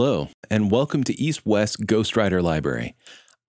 Hello, and welcome to East West Ghostwriter Library.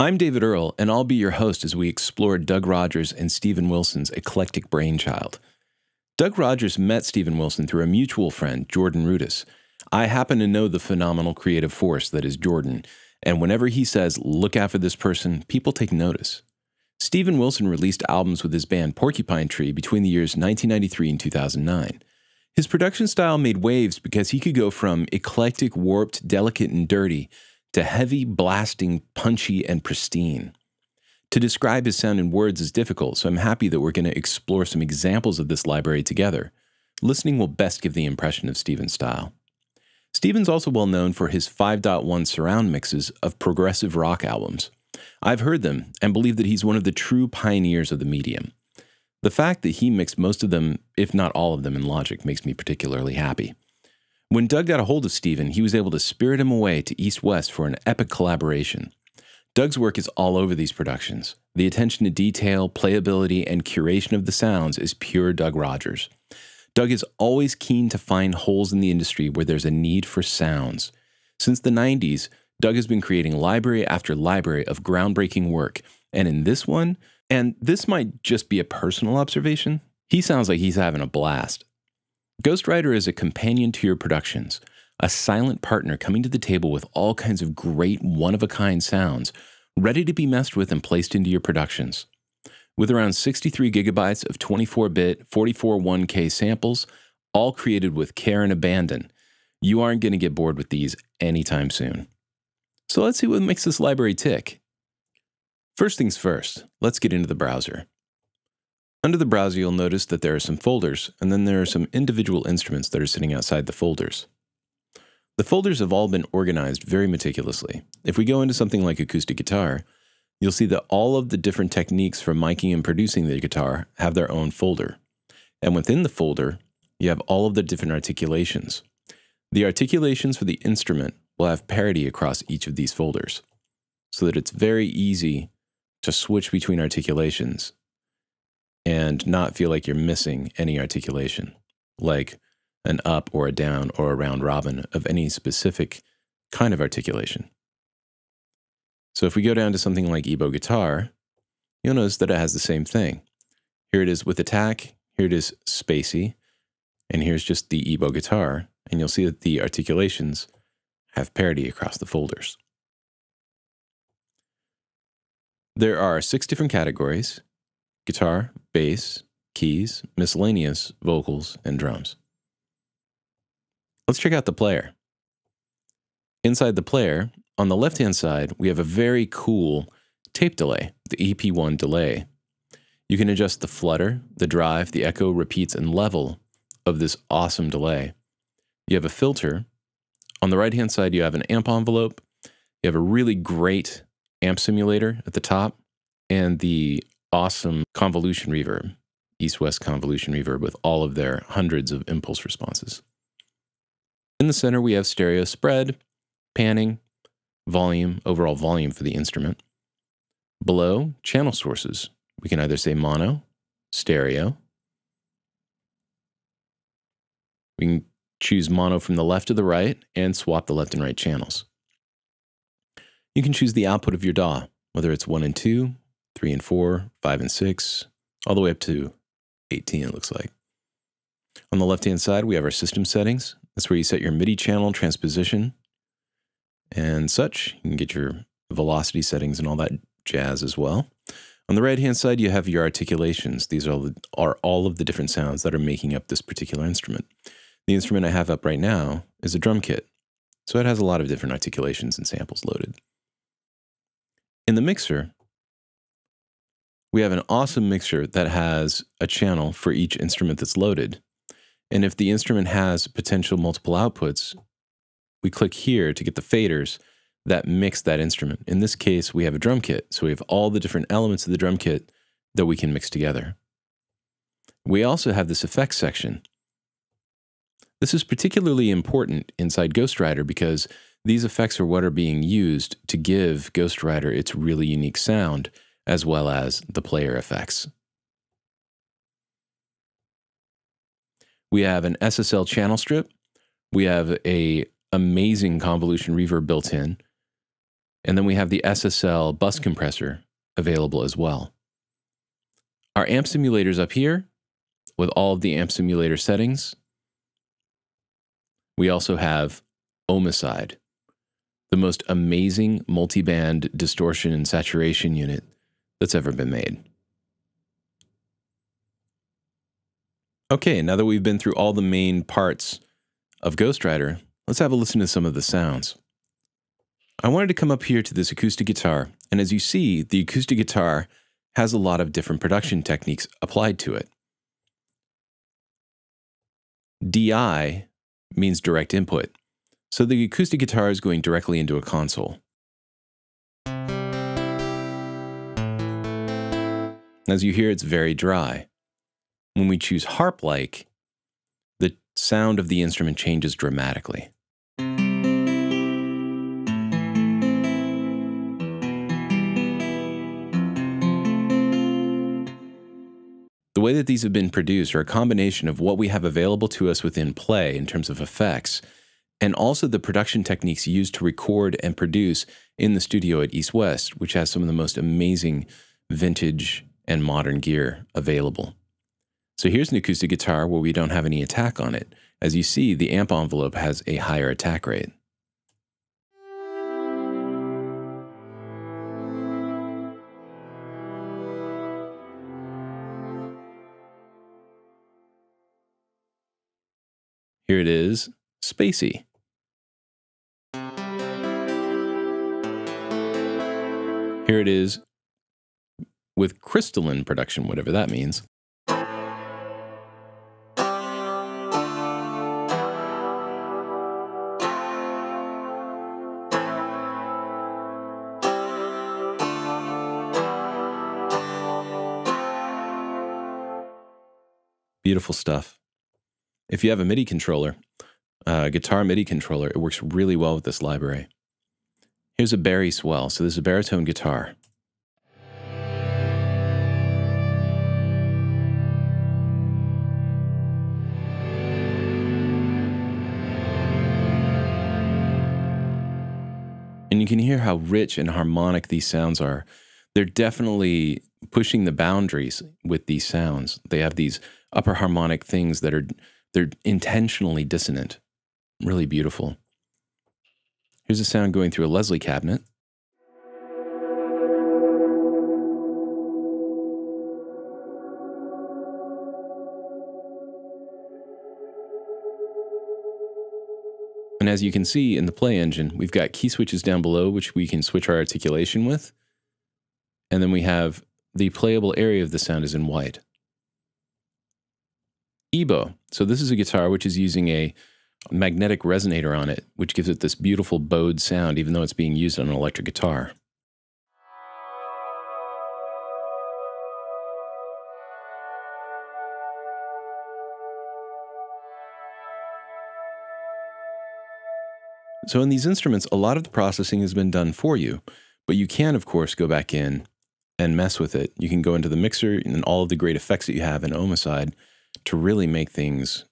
I'm David Earle, and I'll be your host as we explore Doug Rogers and Steven Wilson's eclectic brainchild. Doug Rogers met Steven Wilson through a mutual friend, Jordan Rudess. I happen to know the phenomenal creative force that is Jordan, and whenever he says, "Look out for this person," people take notice. Steven Wilson released albums with his band Porcupine Tree between the years 1993 and 2009. His production style made waves because he could go from eclectic, warped, delicate, and dirty to heavy, blasting, punchy, and pristine. To describe his sound in words is difficult, so I'm happy that we're going to explore some examples of this library together. Listening will best give the impression of Steven's style. Steven's also well known for his 5.1 surround mixes of progressive rock albums. I've heard them and believe that he's one of the true pioneers of the medium. The fact that he mixed most of them, if not all of them, in Logic makes me particularly happy. When Doug got a hold of Steven, he was able to spirit him away to East West for an epic collaboration. Doug's work is all over these productions. The attention to detail, playability, and curation of the sounds is pure Doug Rogers. Doug is always keen to find holes in the industry where there's a need for sounds. Since the 90s, Doug has been creating library after library of groundbreaking work, and in this one, and this might just be a personal observation, he sounds like he's having a blast. Ghostwriter is a companion to your productions, a silent partner coming to the table with all kinds of great one-of-a-kind sounds, ready to be messed with and placed into your productions. With around 63 gigabytes of 24-bit 44.1K samples, all created with care and abandon, you aren't going to get bored with these anytime soon. So let's see what makes this library tick. First things first, let's get into the browser. Under the browser, you'll notice that there are some folders, and then there are some individual instruments that are sitting outside the folders. The folders have all been organized very meticulously. If we go into something like Acoustic Guitar, you'll see that all of the different techniques for miking and producing the guitar have their own folder. And within the folder, you have all of the different articulations. The articulations for the instrument will have parity across each of these folders, so that it's very easy to switch between articulations and not feel like you're missing any articulation, like an up or a down or a round robin of any specific kind of articulation. So if we go down to something like EBow Guitar, you'll notice that it has the same thing. Here it is with attack, here it is spacey, and here's just the EBow Guitar, and you'll see that the articulations have parity across the folders. There are 6 different categories: guitar, bass, keys, miscellaneous, vocals, and drums. Let's check out the player. Inside the player, on the left-hand side, we have a very cool tape delay, the EP1 delay. You can adjust the flutter, the drive, the echo, repeats, and level of this awesome delay. You have a filter. On the right-hand side, you have an amp envelope. You have a really great amp simulator at the top, and the awesome convolution reverb, East-West convolution reverb with all of their hundreds of impulse responses. In the center, we have stereo spread, panning, volume, overall volume for the instrument. Below, channel sources. We can either say mono, stereo. We can choose mono from the left to the right and swap the left and right channels. You can choose the output of your DAW, whether it's 1 and 2, 3 and 4, 5 and 6, all the way up to 18, it looks like. On the left-hand side, we have our system settings. That's where you set your MIDI channel transposition and such. You can get your velocity settings and all that jazz as well. On the right-hand side, you have your articulations. These are all of the different sounds that are making up this particular instrument. The instrument I have up right now is a drum kit, so it has a lot of different articulations and samples loaded. In the mixer, we have an awesome mixer that has a channel for each instrument that's loaded. And if the instrument has potential multiple outputs, we click here to get the faders that mix that instrument. In this case, we have a drum kit, so we have all the different elements of the drum kit that we can mix together. We also have this effects section. This is particularly important inside Ghostwriter because these effects are what are being used to give Ghostwriter its really unique sound, as well as the player effects. We have an SSL channel strip. We have a amazing convolution reverb built in. And then we have the SSL bus compressor available as well. Our amp simulator's up here with all of the amp simulator settings. We also have Omicide, the most amazing multi-band distortion and saturation unit that's ever been made. Okay, now that we've been through all the main parts of Ghostwriter, let's have a listen to some of the sounds. I wanted to come up here to this acoustic guitar, and as you see, the acoustic guitar has a lot of different production techniques applied to it. DI means direct input, so the acoustic guitar is going directly into a console. As you hear, it's very dry. When we choose harp-like, the sound of the instrument changes dramatically. The way that these have been produced are a combination of what we have available to us within Play in terms of effects, and also the production techniques used to record and produce in the studio at East West, which has some of the most amazing vintage and modern gear available. So here's an acoustic guitar where we don't have any attack on it. As you see, the amp envelope has a higher attack rate. Here it is, spacey. Here it is with crystalline production, whatever that means. Beautiful stuff. If you have a MIDI controller, a guitar MIDI controller, it works really well with this library. Here's a bari swell. So this is a baritone guitar. And you can hear how rich and harmonic these sounds are. They're definitely pushing the boundaries with these sounds. They have these upper harmonic things that they're intentionally dissonant. Really beautiful. Here's a sound going through a Leslie cabinet. And as you can see in the play engine, we've got key switches down below, which we can switch our articulation with. And then we have the playable area of the sound is in white. EBow. So this is a guitar which is using a magnetic resonator on it, which gives it this beautiful bowed sound, even though it's being used on an electric guitar. So in these instruments, a lot of the processing has been done for you, but you can, of course, go back in and mess with it. You can go into the mixer and all of the great effects that you have in Omicide to really make things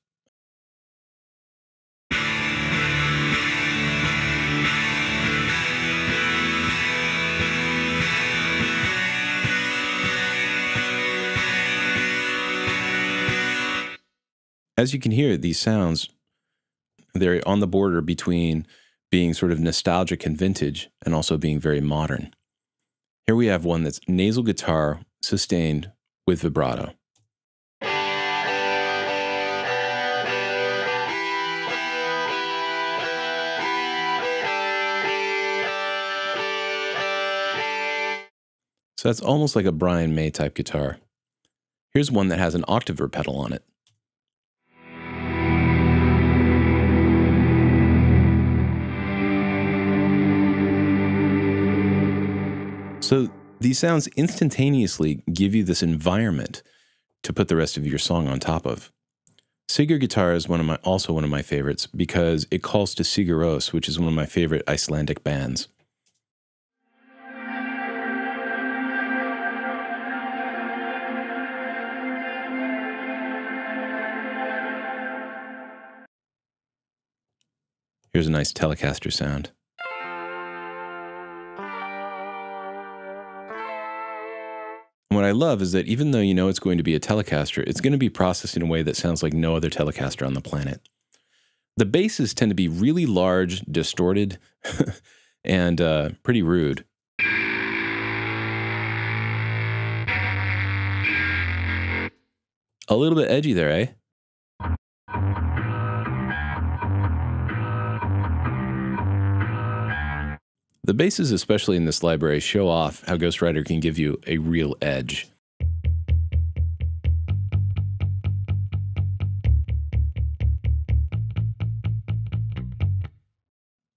as you can hear, these sounds, they're on the border between being sort of nostalgic and vintage and also being very modern. Here we have one that's nasal guitar sustained with vibrato. So that's almost like a Brian May type guitar. Here's one that has an octaver pedal on it. So these sounds instantaneously give you this environment to put the rest of your song on top of. Sigur guitar is also one of my favorites because it calls to Sigur Rós, which is one of my favorite Icelandic bands. Here's a nice Telecaster sound. And what I love is that even though you know it's going to be a Telecaster, it's going to be processed in a way that sounds like no other Telecaster on the planet. The basses tend to be really large, distorted, and pretty rude. A little bit edgy there, eh? The basses, especially in this library, show off how Ghostwriter can give you a real edge.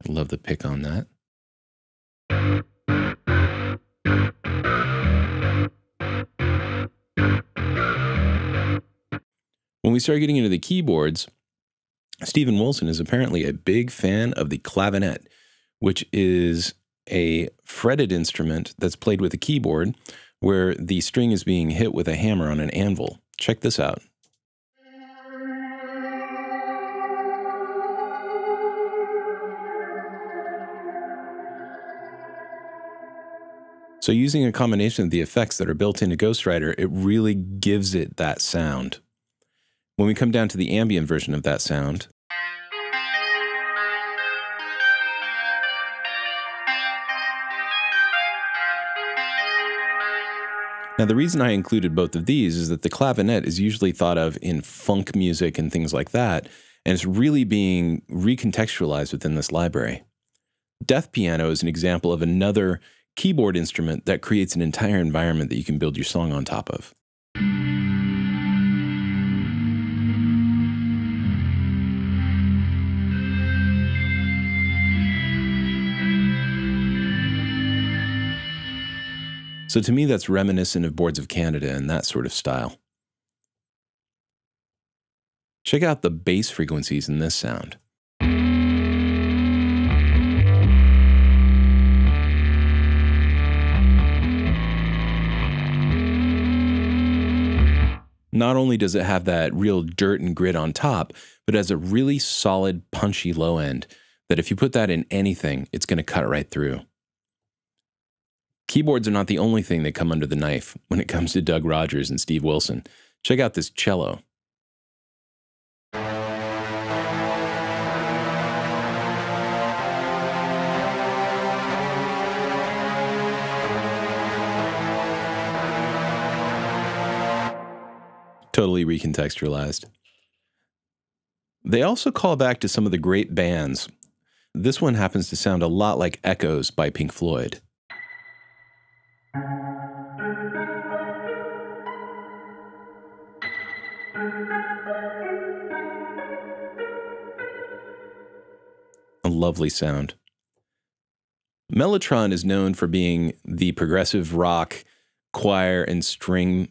I love the pick on that. When we start getting into the keyboards, Steven Wilson is apparently a big fan of the clavinet, which is a fretted instrument that's played with a keyboard where the string is being hit with a hammer on an anvil. Check this out. So using a combination of the effects that are built into Ghostwriter, it really gives it that sound. When we come down to the ambient version of that sound, now the reason I included both of these is that the clavinet is usually thought of in funk music and things like that, and it's really being recontextualized within this library. Death piano is an example of another keyboard instrument that creates an entire environment that you can build your song on top of. So to me, that's reminiscent of Boards of Canada and that sort of style. Check out the bass frequencies in this sound. Not only does it have that real dirt and grit on top, but it has a really solid, punchy low end that if you put that in anything, it's going to cut right through. Keyboards are not the only thing that come under the knife when it comes to Doug Rogers and Steve Wilson. Check out this cello. Totally recontextualized. They also call back to some of the great bands. This one happens to sound a lot like Echoes by Pink Floyd. A lovely sound. Mellotron is known for being the progressive rock choir and string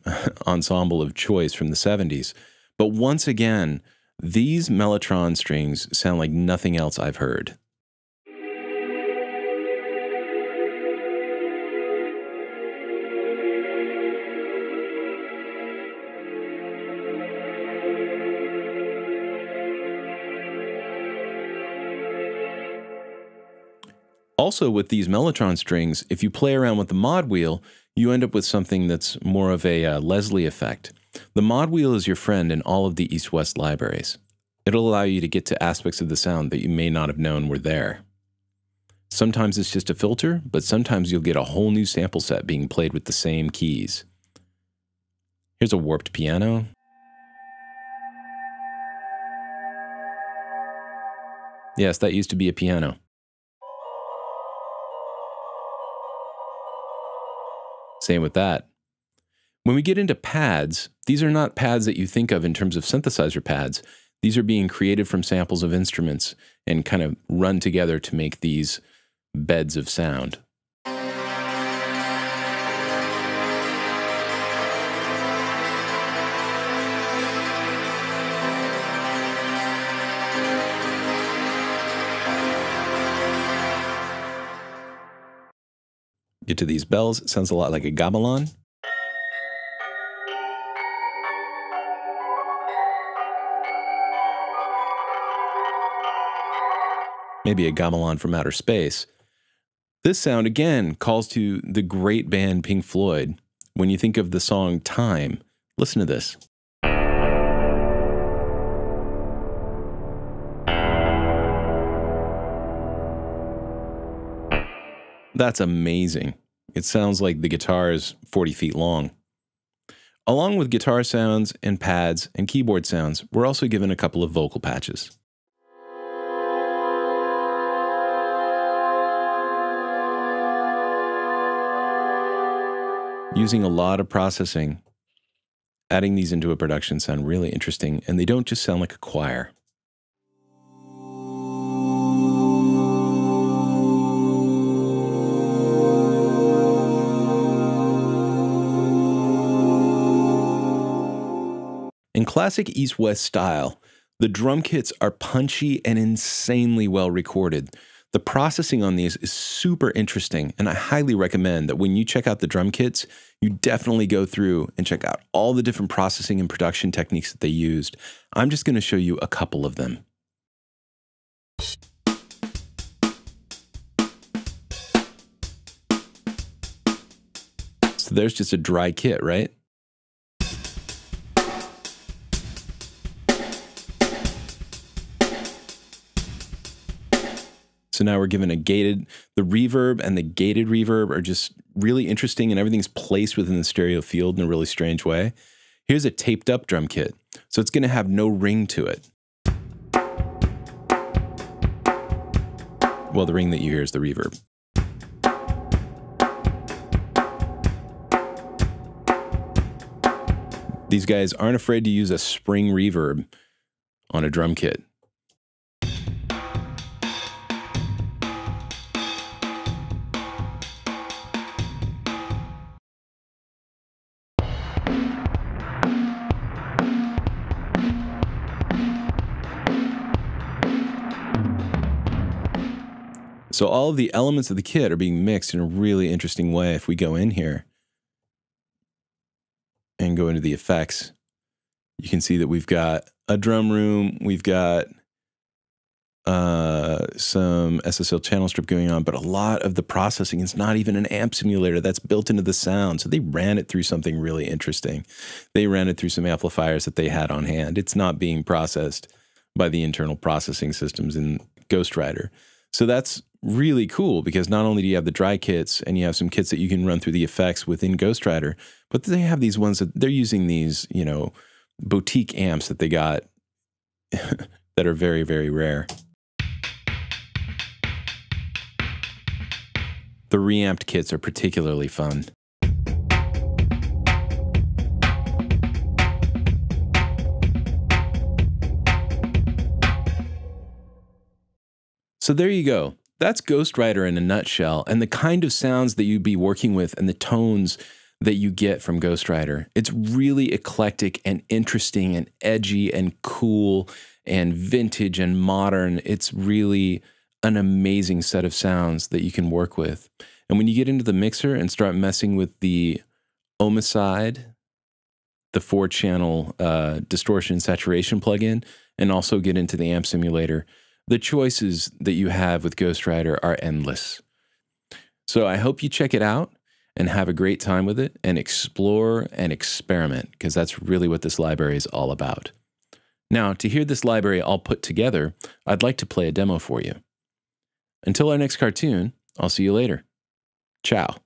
ensemble of choice from the 70s. But once again, these Mellotron strings sound like nothing else I've heard. Also, with these Mellotron strings, if you play around with the mod wheel, you end up with something that's more of a Leslie effect. The mod wheel is your friend in all of the East-West libraries. It'll allow you to get to aspects of the sound that you may not have known were there. Sometimes it's just a filter, but sometimes you'll get a whole new sample set being played with the same keys. Here's a warped piano. Yes, that used to be a piano. Same with that. When we get into pads, these are not pads that you think of in terms of synthesizer pads. These are being created from samples of instruments and kind of run together to make these beds of sound. Get to these bells, it sounds a lot like a gamelan. maybe a gamelan from outer space. This sound, again, calls to the great band Pink Floyd. When you think of the song Time, listen to this. That's amazing. It sounds like the guitar is 40 feet long. Along with guitar sounds and pads and keyboard sounds, we're also given a couple of vocal patches. Using a lot of processing, adding these into a production sound really interesting, and they don't just sound like a choir. In classic East-West style, the drum kits are punchy and insanely well recorded. The processing on these is super interesting, and I highly recommend that when you check out the drum kits, you definitely go through and check out all the different processing and production techniques that they used. I'm just going to show you a couple of them. So there's just a dry kit, right? So now we're given a gated, the reverb and the gated reverb are just really interesting, and everything's placed within the stereo field in a really strange way. Here's a taped up drum kit. So it's going to have no ring to it. Well, the ring that you hear is the reverb. These guys aren't afraid to use a spring reverb on a drum kit. So all of the elements of the kit are being mixed in a really interesting way. If we go in here and go into the effects, you can see that we've got a drum room, we've got some SSL channel strip going on, but a lot of the processing is not even an amp simulator that's built into the sound. So they ran it through something really interesting. They ran it through some amplifiers that they had on hand. It's not being processed by the internal processing systems in Ghostwriter. So that's really cool, because not only do you have the dry kits and you have some kits that you can run through the effects within Ghostwriter, but they have these ones that they're using these, you know, boutique amps that they got that are very, very rare. The reamped kits are particularly fun. So there you go. That's Ghostwriter in a nutshell, and the kind of sounds that you'd be working with and the tones that you get from Ghostwriter. It's really eclectic and interesting and edgy and cool and vintage and modern. It's really an amazing set of sounds that you can work with. And when you get into the mixer and start messing with the Omicide, the 4-channel distortion saturation plugin, and also get into the amp simulator, the choices that you have with Ghostwriter are endless. So I hope you check it out and have a great time with it and explore and experiment, because that's really what this library is all about. Now, to hear this library all put together, I'd like to play a demo for you. Until our next cartoon, I'll see you later. Ciao.